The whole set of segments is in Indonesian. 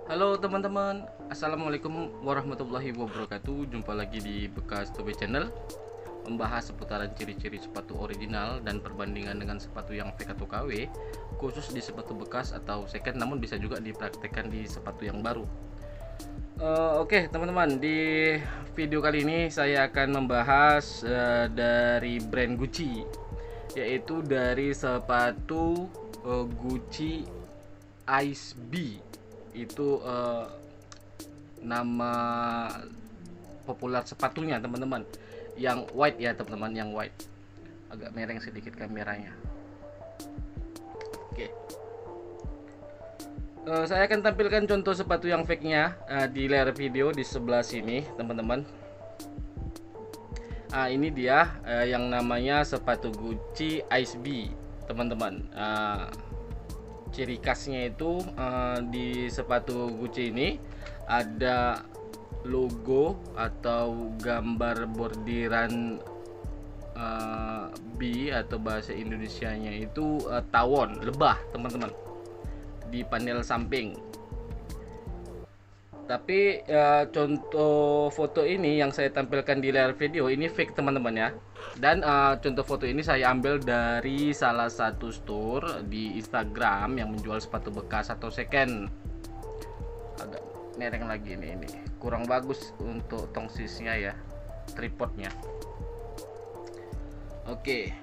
Halo teman-teman, Assalamualaikum warahmatullahi wabarakatuh. Jumpa lagi di Bekas Tobe Channel, membahas seputaran ciri-ciri sepatu original dan perbandingan dengan sepatu yang fake atau KW, khusus di sepatu bekas atau second, namun bisa juga dipraktekkan di sepatu yang baru. Oke teman-teman, di video kali ini saya akan membahas dari brand Gucci, yaitu dari sepatu Gucci Ice B. Itu nama populer sepatunya teman-teman, yang white ya teman-teman, yang white. Agak mereng sedikit kameranya. Oke. Saya akan tampilkan contoh sepatu yang fake nya di layar video di sebelah sini teman-teman. Ini dia yang namanya sepatu Gucci Ice B teman-teman. Ciri khasnya itu di sepatu Gucci ini ada logo atau gambar bordiran B, atau bahasa Indonesianya itu tawon, lebah teman-teman, di panel samping. Tapi contoh foto ini yang saya tampilkan di layar video ini fake teman-teman ya. Dan contoh foto ini saya ambil dari salah satu store di Instagram yang menjual sepatu bekas atau second. Agak mereng lagi ini kurang bagus untuk tongsisnya ya, tripodnya. Oke.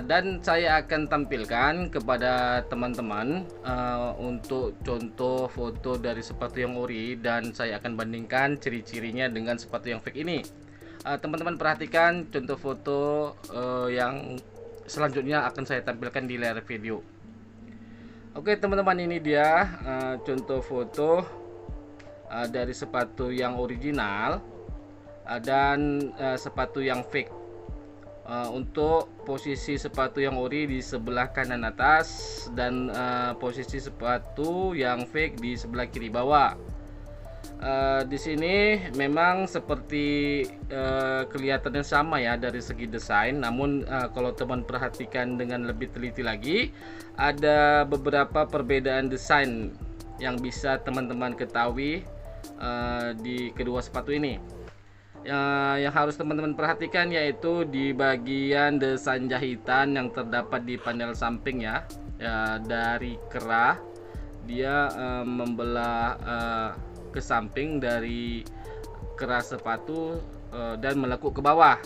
Dan saya akan tampilkan kepada teman-teman untuk contoh foto dari sepatu yang ori, dan saya akan bandingkan ciri-cirinya dengan sepatu yang fake ini. Teman-teman perhatikan contoh foto yang selanjutnya akan saya tampilkan di layar video. Oke teman-teman, ini dia contoh foto dari sepatu yang original dan sepatu yang fake. Untuk posisi sepatu yang ori di sebelah kanan atas dan posisi sepatu yang fake di sebelah kiri bawah. Di sini memang seperti kelihatannya sama ya dari segi desain, namun kalau teman perhatikan dengan lebih teliti lagi, ada beberapa perbedaan desain yang bisa teman-teman ketahui di kedua sepatu ini. Yang harus teman-teman perhatikan yaitu di bagian desain jahitan yang terdapat di panel samping ya, dari kerah dia membelah ke samping dari kerah sepatu dan melekuk ke bawah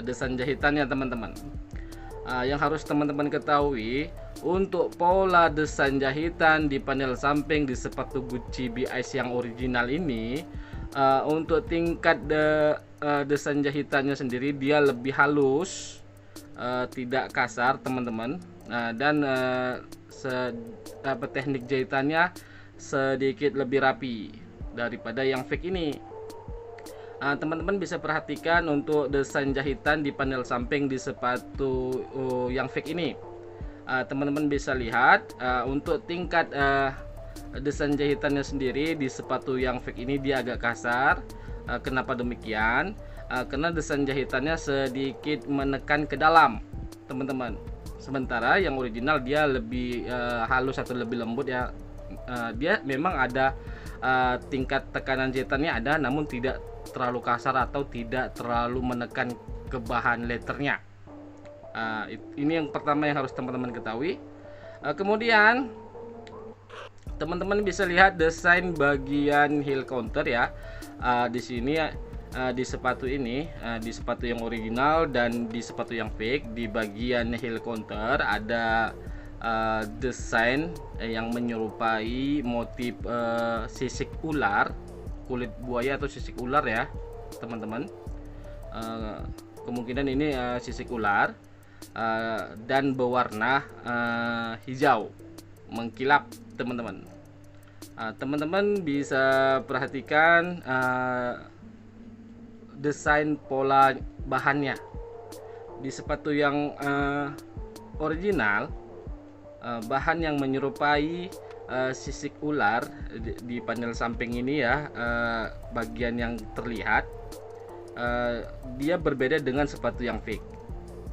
desain jahitannya teman-teman. Yang harus teman-teman ketahui, untuk pola desain jahitan di panel samping di sepatu Gucci B Ice yang original ini, untuk tingkat desain jahitannya sendiri dia lebih halus, tidak kasar teman-teman, dan teknik jahitannya sedikit lebih rapi daripada yang fake ini. Teman-teman bisa perhatikan untuk desain jahitan di panel samping di sepatu yang fake ini. Teman-teman bisa lihat untuk tingkat desain jahitannya sendiri di sepatu yang fake ini dia agak kasar. Kenapa demikian? Karena desain jahitannya sedikit menekan ke dalam teman-teman, sementara yang original dia lebih halus atau lebih lembut ya. Dia memang ada tingkat tekanan jahitannya ada, namun tidak terlalu kasar atau tidak terlalu menekan ke bahan letternya. Ini yang pertama yang harus teman-teman ketahui. Kemudian teman-teman bisa lihat desain bagian heel counter ya. Di sini di sepatu ini, di sepatu yang original dan di sepatu yang fake, di bagian heel counter ada desain yang menyerupai motif sisik ular, kulit buaya atau sisik ular ya teman-teman. Kemungkinan ini sisik ular dan berwarna hijau mengkilap teman-teman. Teman-teman bisa perhatikan desain pola bahannya di sepatu yang original. Bahan yang menyerupai sisik ular di panel samping ini ya, bagian yang terlihat dia berbeda dengan sepatu yang fake.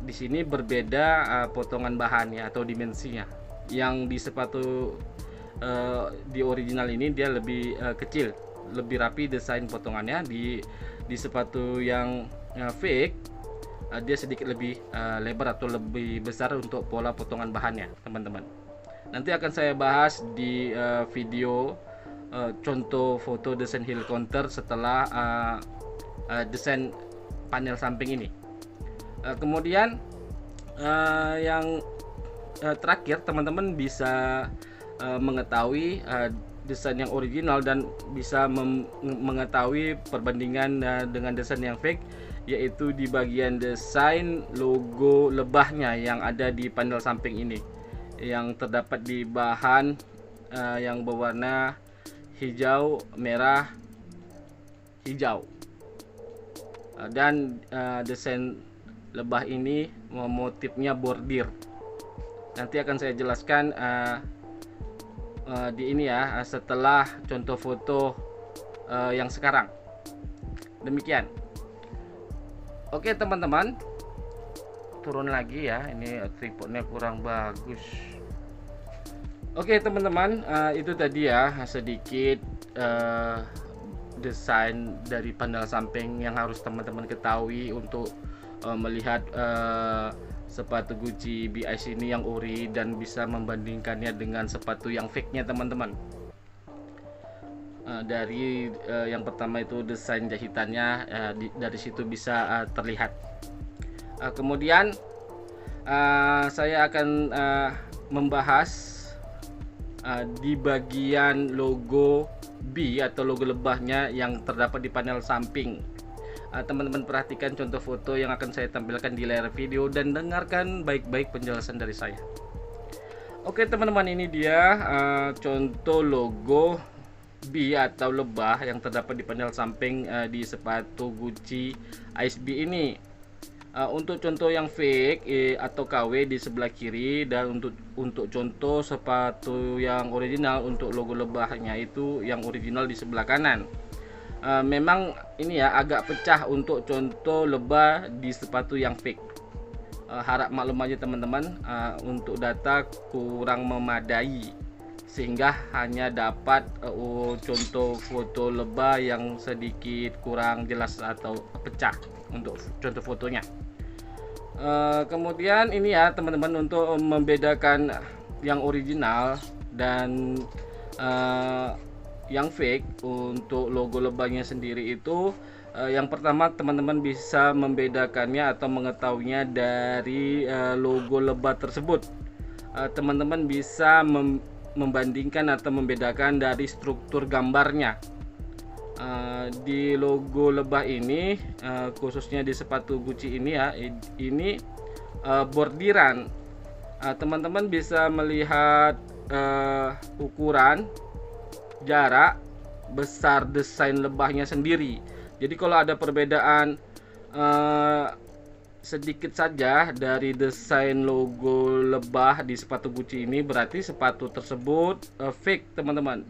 Di sini berbeda potongan bahannya atau dimensinya. Yang di sepatu di original ini dia lebih kecil, lebih rapi desain potongannya. Di sepatu yang fake dia sedikit lebih lebar atau lebih besar untuk pola potongan bahannya, teman-teman. Nanti akan saya bahas di video contoh foto desain heel counter setelah desain panel samping ini. Kemudian yang terakhir, teman-teman bisa mengetahui desain yang original dan bisa mengetahui perbandingan dengan desain yang fake, yaitu di bagian desain logo lebahnya yang ada di panel samping ini, yang terdapat di bahan yang berwarna hijau, merah, hijau. Dan desain lebah ini motifnya bordir. Nanti akan saya jelaskan di ini ya, setelah contoh foto yang sekarang. Demikian. Oke teman-teman, turun lagi ya, ini tripodnya kurang bagus. Oke teman-teman, itu tadi ya sedikit desain dari panel samping yang harus teman-teman ketahui untuk melihat sepatu Gucci BIC ini yang ori dan bisa membandingkannya dengan sepatu yang fake-nya, teman-teman. Dari yang pertama itu desain jahitannya, dari situ bisa terlihat. Kemudian saya akan membahas di bagian logo B atau logo lebahnya yang terdapat di panel samping. Teman-teman perhatikan contoh foto yang akan saya tampilkan di layar video dan dengarkan baik-baik penjelasan dari saya. Oke teman-teman, ini dia contoh logo B atau lebah yang terdapat di panel samping di sepatu Gucci Ice B ini. Untuk contoh yang fake atau KW di sebelah kiri, dan untuk contoh sepatu yang original untuk logo lebahnya itu yang original di sebelah kanan. Memang ini ya agak pecah untuk contoh lebah di sepatu yang fake. Harap maklum aja teman-teman, untuk data kurang memadai sehingga hanya dapat contoh foto lebah yang sedikit kurang jelas atau pecah untuk contoh fotonya. Kemudian ini ya teman-teman, untuk membedakan yang original dan yang fake untuk logo lebahnya sendiri itu, yang pertama teman-teman bisa membedakannya atau mengetahuinya dari logo lebah tersebut. Teman-teman bisa membandingkan atau membedakan dari struktur gambarnya. Di logo lebah ini, khususnya di sepatu Gucci ini ya, ini bordiran. Teman-teman bisa melihat ukuran, jarak, besar desain lebahnya sendiri. Jadi kalau ada perbedaan sedikit saja dari desain logo lebah di sepatu Gucci ini, berarti sepatu tersebut fake, teman-teman.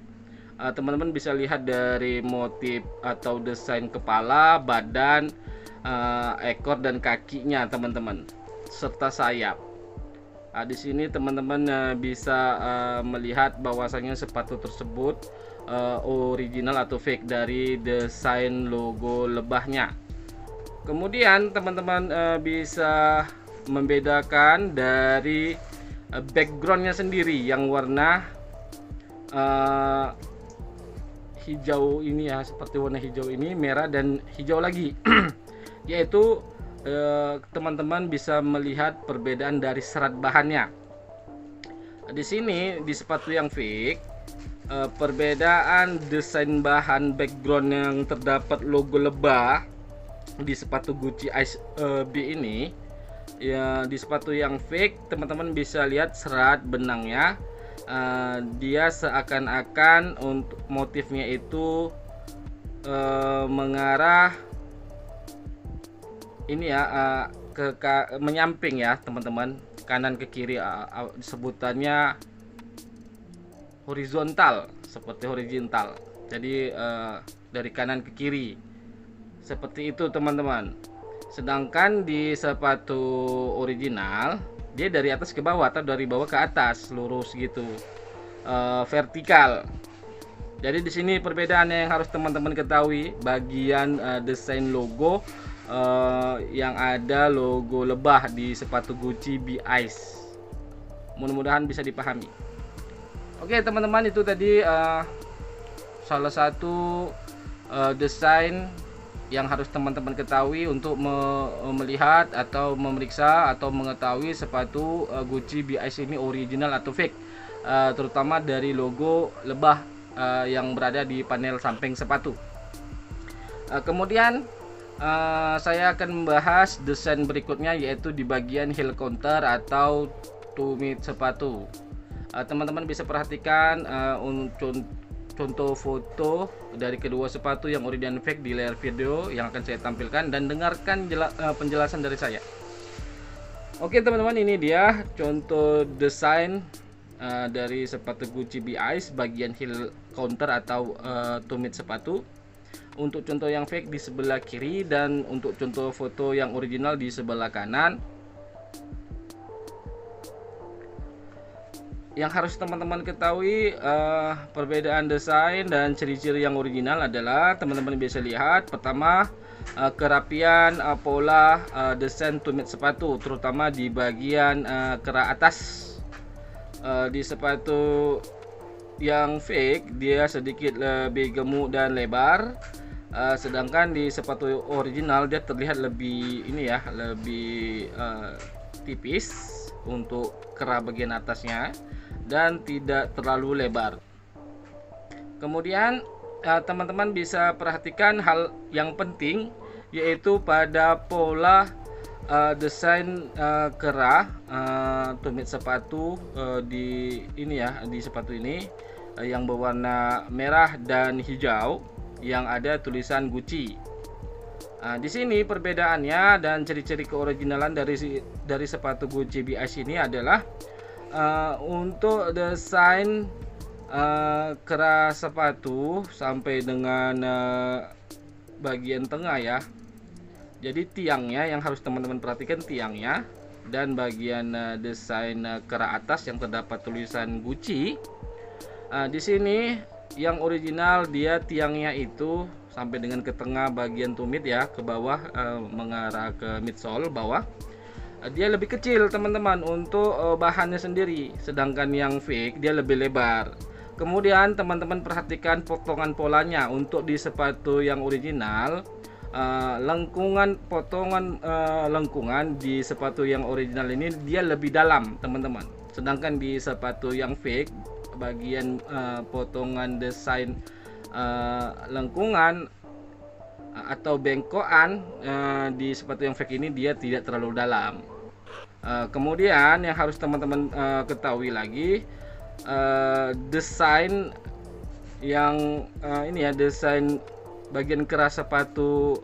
Teman-teman bisa lihat dari motif atau desain kepala, badan, ekor dan kakinya, teman-teman, serta sayap. Di sini teman-teman bisa melihat bahwasanya sepatu tersebut original atau fake dari desain logo lebahnya. Kemudian teman-teman bisa membedakan dari backgroundnya sendiri yang warna hijau ini ya, seperti warna hijau ini, merah dan hijau lagi. Yaitu teman-teman bisa melihat perbedaan dari serat bahannya. Di sini di sepatu yang fake, perbedaan desain bahan background yang terdapat logo lebah di sepatu Gucci Ice B ini ya, di sepatu yang fake teman-teman bisa lihat serat benangnya. Dia seakan-akan untuk motifnya itu mengarah ini ya, menyamping ya teman-teman, kanan ke kiri, sebutannya horizontal, seperti horizontal. Jadi dari kanan ke kiri seperti itu, teman-teman. Sedangkan di sepatu original dia dari atas ke bawah atau dari bawah ke atas, lurus gitu. vertikal. Jadi di sini perbedaannya yang harus teman-teman ketahui, bagian desain logo yang ada logo lebah di sepatu Gucci B Ice. Mudah-mudahan bisa dipahami. Oke teman-teman, itu tadi salah satu desain yang harus teman-teman ketahui untuk melihat atau memeriksa atau mengetahui sepatu Gucci B Ice ini original atau fake, terutama dari logo lebah yang berada di panel samping sepatu. Kemudian saya akan membahas desain berikutnya, yaitu di bagian heel counter atau tumit sepatu. Teman-teman bisa perhatikan contoh foto dari kedua sepatu yang ori dan fake di layar video yang akan saya tampilkan, dan dengarkan penjelasan dari saya. Oke teman-teman, ini dia contoh desain dari sepatu Gucci B Ice bagian heel counter atau tumit sepatu. Untuk contoh yang fake di sebelah kiri dan untuk contoh foto yang original di sebelah kanan. Yang harus teman-teman ketahui perbedaan desain dan ciri-ciri yang original adalah, teman-teman bisa lihat pertama kerapian pola desain tumit sepatu, terutama di bagian kera atas. Di sepatu yang fake dia sedikit lebih gemuk dan lebar, sedangkan di sepatu original dia terlihat lebih lebih tipis untuk kera bagian atasnya dan tidak terlalu lebar. Kemudian teman-teman bisa perhatikan hal yang penting, yaitu pada pola desain kera tumit sepatu di sepatu ini yang berwarna merah dan hijau yang ada tulisan Gucci. Di sini perbedaannya dan ciri-ciri keoriginalan dari sepatu Gucci B Ice ini adalah untuk desain kera sepatu sampai dengan bagian tengah ya. Jadi tiangnya yang harus teman-teman perhatikan, tiangnya dan bagian desain kera atas yang terdapat tulisan Gucci. Di sini yang original dia tiangnya itu sampai dengan ke tengah bagian tumit ya, ke bawah mengarah ke midsole bawah. Dia lebih kecil teman-teman untuk bahannya sendiri, sedangkan yang fake dia lebih lebar. Kemudian teman-teman perhatikan potongan polanya. Untuk di sepatu yang original, potongan lengkungan di sepatu yang original ini dia lebih dalam teman-teman, sedangkan di sepatu yang fake bagian potongan desain lengkungan atau bengkokan di sepatu yang fake ini dia tidak terlalu dalam. Kemudian yang harus teman-teman ketahui lagi, desain yang desain bagian keras sepatu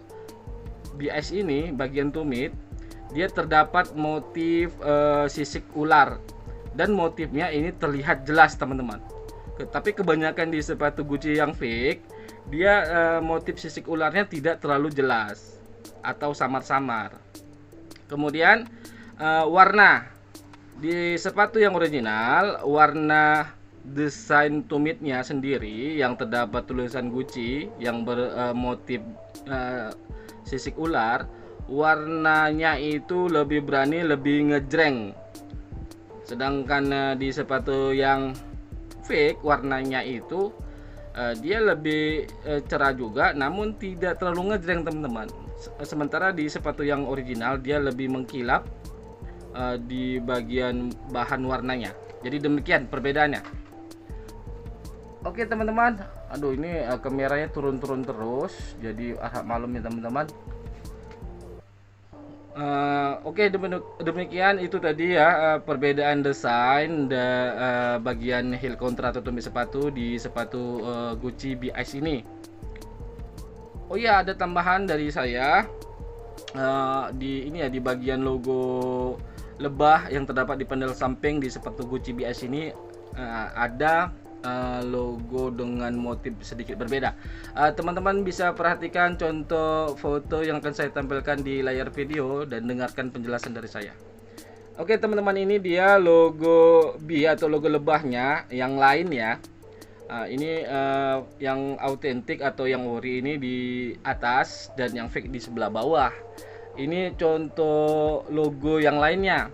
B Ice ini, bagian tumit, dia terdapat motif sisik ular, dan motifnya ini terlihat jelas teman-teman. Tapi kebanyakan di sepatu Gucci yang fake, dia motif sisik ularnya tidak terlalu jelas atau samar-samar. Kemudian warna di sepatu yang original, warna desain tumitnya sendiri yang terdapat tulisan Gucci yang bermotif sisik ular, warnanya itu lebih berani, lebih ngejreng. Sedangkan di sepatu yang fake warnanya itu dia lebih cerah juga, namun tidak terlalu ngejreng teman-teman. Sementara di sepatu yang original dia lebih mengkilap di bagian bahan warnanya. Jadi demikian perbedaannya. Oke teman-teman, aduh ini kameranya turun-turun terus, jadi maklum ya teman-teman. Oke, demikian itu tadi ya perbedaan desain bagian heel counter atau tumit sepatu di sepatu Gucci B Ice ini. Oh ya, ada tambahan dari saya di bagian logo lebah yang terdapat di panel samping di sepatu Gucci B Ice ini ada logo dengan motif sedikit berbeda. Teman-teman bisa perhatikan contoh foto yang akan saya tampilkan di layar video dan dengarkan penjelasan dari saya. Oke teman-teman, ini dia logo B atau logo lebahnya yang lain ya. Ini yang autentik atau yang ori ini di atas dan yang fake di sebelah bawah. Ini contoh logo yang lainnya.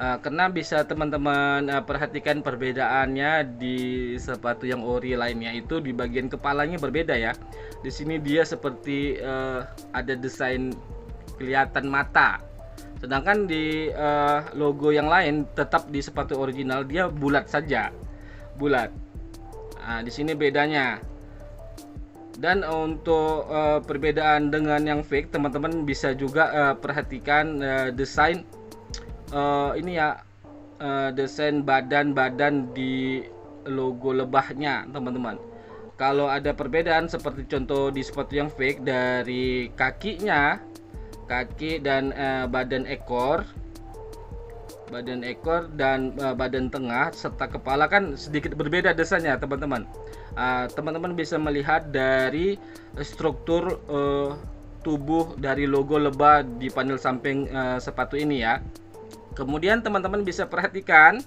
Karena bisa teman-teman perhatikan perbedaannya di sepatu yang ori lainnya itu di bagian kepalanya berbeda ya. Di sini dia seperti ada desain kelihatan mata. Sedangkan di logo yang lain tetap di sepatu original dia bulat saja, bulat. Di sini bedanya. Dan untuk perbedaan dengan yang fake, teman-teman bisa juga perhatikan desain ini ya, desain badan-badan di logo lebahnya, teman-teman. Kalau ada perbedaan seperti contoh di sepatu yang fake, dari kakinya, kaki dan badan ekor dan badan tengah serta kepala kan sedikit berbeda desainnya, teman-teman. Teman-teman bisa melihat dari struktur tubuh dari logo lebah di panel samping sepatu ini ya. Kemudian teman-teman bisa perhatikan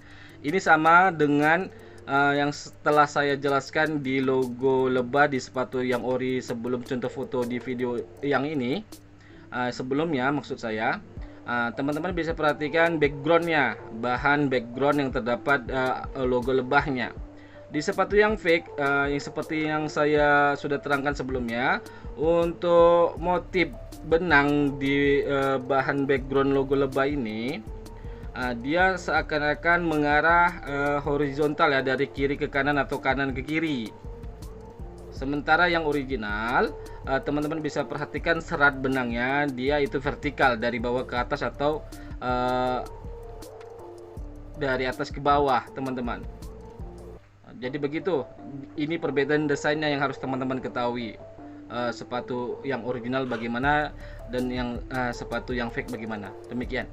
ini sama dengan yang setelah saya jelaskan di logo lebah di sepatu yang ori sebelum contoh foto di video yang ini. Sebelumnya maksud saya, teman-teman bisa perhatikan backgroundnya, bahan background yang terdapat logo lebahnya. Di sepatu yang fake, yang seperti yang saya sudah terangkan sebelumnya, untuk motif benang di bahan background logo lebah ini, dia seakan-akan mengarah horizontal ya, dari kiri ke kanan atau kanan ke kiri. Sementara yang original, teman-teman bisa perhatikan serat benangnya, dia itu vertikal dari bawah ke atas atau dari atas ke bawah, teman-teman. Jadi begitu, ini perbedaan desainnya yang harus teman-teman ketahui. Sepatu yang original bagaimana dan yang sepatu yang fake bagaimana. Demikian.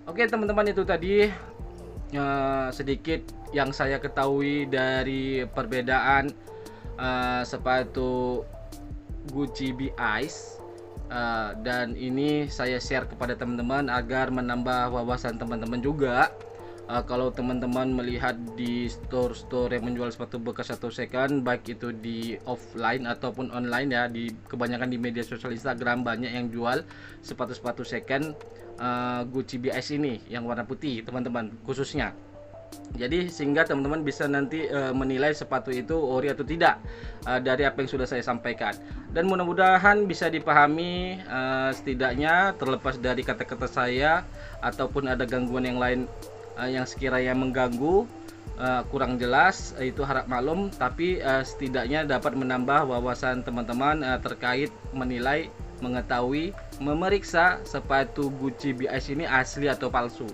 Oke teman-teman, itu tadi sedikit yang saya ketahui dari perbedaan sepatu Gucci B Ice, dan ini saya share kepada teman-teman agar menambah wawasan teman-teman juga. Kalau teman-teman melihat di store-store yang menjual sepatu bekas atau second, baik itu di offline ataupun online ya, di kebanyakan di media sosial Instagram banyak yang jual sepatu-sepatu second Gucci B Ice ini yang warna putih, teman-teman, khususnya. Jadi sehingga teman-teman bisa nanti menilai sepatu itu ori atau tidak dari apa yang sudah saya sampaikan, dan mudah-mudahan bisa dipahami, setidaknya terlepas dari kata-kata saya ataupun ada gangguan yang lain yang sekiranya mengganggu, kurang jelas, itu harap maklum, tapi setidaknya dapat menambah wawasan teman-teman terkait menilai, mengetahui, memeriksa sepatu Gucci B Ice ini asli atau palsu.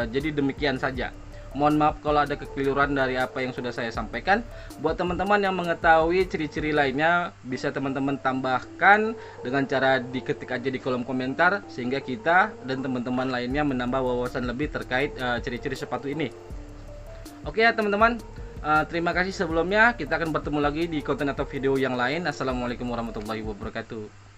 Jadi demikian saja. Mohon maaf kalau ada kekeliruan dari apa yang sudah saya sampaikan. Buat teman-teman yang mengetahui ciri-ciri lainnya, bisa teman-teman tambahkan dengan cara diketik aja di kolom komentar, sehingga kita dan teman-teman lainnya menambah wawasan lebih terkait ciri-ciri sepatu ini. Oke ya teman-teman, terima kasih sebelumnya. Kita akan bertemu lagi di konten atau video yang lain. Assalamualaikum warahmatullahi wabarakatuh.